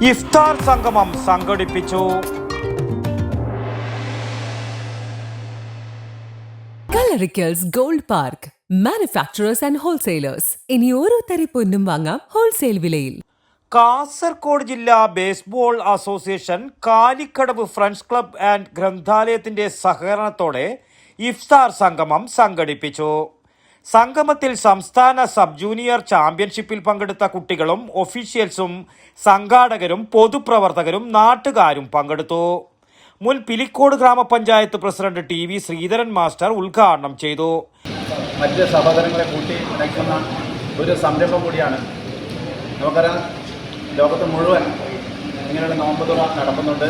ഇഫ്താർ സംഗമം സംഘടിപ്പിച്ചു. കലറിക്കൽസ് gold park, manufacturers and wholesalers. ഇനി ഓരോ തരി പൊന്നും വാങ്ങാം ഹോൾസെയിൽ വിലയിൽ. കാസർഗോഡ് ജില്ലാ baseball association Kalikkadavu friends club and ഗ്രന്ഥാലയത്തിന്റെ സഹകരണത്തോടെ ഇഫ്താർ സംഗമം സംഘടിപ്പിച്ചു. സംഗമത്തിൽ സംസ്ഥാന സബ് ജൂനിയർ ചാമ്പ്യൻഷിപ്പിൽ പങ്കെടുത്ത കുട്ടികളും ഒഫീഷ്യൽസും സംഘാടകരും പൊതുപ്രവർത്തകരും നാട്ടുകാരും പങ്കെടുത്തു. മുൻ Pilicode grama panchayat president T V Sreedharan master ഉദ്ഘാടനം ചെയ്തു. മറ്റ് സഹോദരങ്ങളെ കൂട്ടി ഇണക്കുന്ന ഒരു സംരംഭം കൂടിയാണ്. നമുക്കറിയാം, ലോകത്ത് മുഴുവൻ ഇങ്ങനെയുള്ള നോമ്പുതുറ നടക്കുന്നുണ്ട്.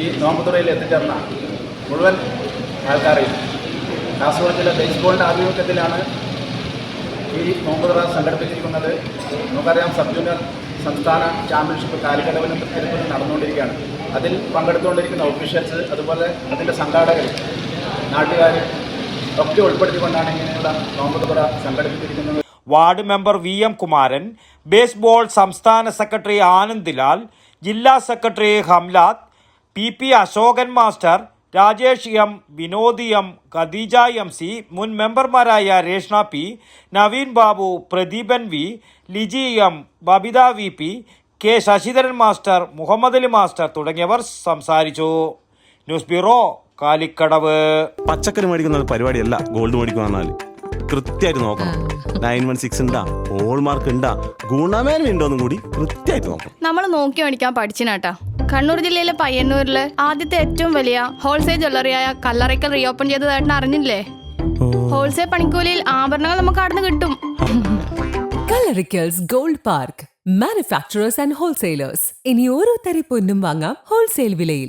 ഈ നോമ്പുതുറയിൽ എത്തിച്ചേർന്ന മുഴുവൻ ആൾക്കാരെയും കാസർഗോഡ് ജില്ല ബേസ്ബോളിൻ്റെ ആഭിമുഖ്യത്തിലാണ് ഈ നോമ്പുതുറ സംഘടിപ്പിച്ചിരിക്കുന്നത്. നമുക്കറിയാം, സബ് ജൂനിയർ സംസ്ഥാന ചാമ്പ്യൻഷിപ്പ് കാലിക്കടവിലും തൃശ്ശൂരിലും നടന്നുകൊണ്ടിരിക്കുകയാണ്. അതിൽ പങ്കെടുത്തുകൊണ്ടിരിക്കുന്ന ഒഫീഷ്യൽസ്, അതുപോലെ അതിൻ്റെ സംഘാടകർ, നാട്ടുകാർ ഒക്കെ ഉൾപ്പെടുത്തിക്കൊണ്ടാണ് ഇങ്ങനെയുള്ള നോമ്പുതുറ സംഘടിപ്പിച്ചിരിക്കുന്നത്. Ward member V M Kumaran, baseball സംസ്ഥാന സെക്രട്ടറി ആനന്ദ് ലാൽ, ജില്ലാ secretary Hamlad, P P Ashokan master, Rajesh M, Vinod M, Khadeeja M C, മുൻ മെമ്പർമാരായ Reshna P, Naveen Babu, Pradeepan V, Liji M, Babitha V P, K Sasidharan master, Muhammad Ali master തുടങ്ങിയവർ സംസാരിച്ചു. News bureau, Kalikkadavu. പച്ചക്കറി മേടിക്കുന്ന പരിപാടിയല്ല ഗോൾഡ് മേടിക്കുക. കൃത്യമായിട്ട് നോക്കണം. 916 ഉണ്ടാ, ഹോൾമാർക്ക് ഉണ്ടാ, ഗുണമേന്മ ഉണ്ടോന്നും കൂടി കൃത്യമായിട്ട് നോക്കണം. നമ്മൾ നോക്കി മേടിക്കാൻ പഠിച്ചിനാട്ടാ. കണ്ണൂർ ജില്ലയിലെ പയ്യന്നൂരില് ആദ്യത്തെ ഏറ്റവും വലിയ ഹോൾസെയിൽ ജ്വല്ലറിയായ കല്ലറയ്ക്കൽ റീഓപ്പൺ ചെയ്തതായിട്ട് അറിഞ്ഞില്ലേ? ഹോൾസെയിൽ പണിക്കൂലിയിൽ ആഭരണങ്ങൾ നമുക്ക് അവിടുന്ന് കിട്ടും. കലറിക്കൽസ് gold park, manufacturers and wholesalers. ഇനി ഓരോ തരി പൊന്നും വാങ്ങാം ഹോൾസെയിൽ വിലയിൽ.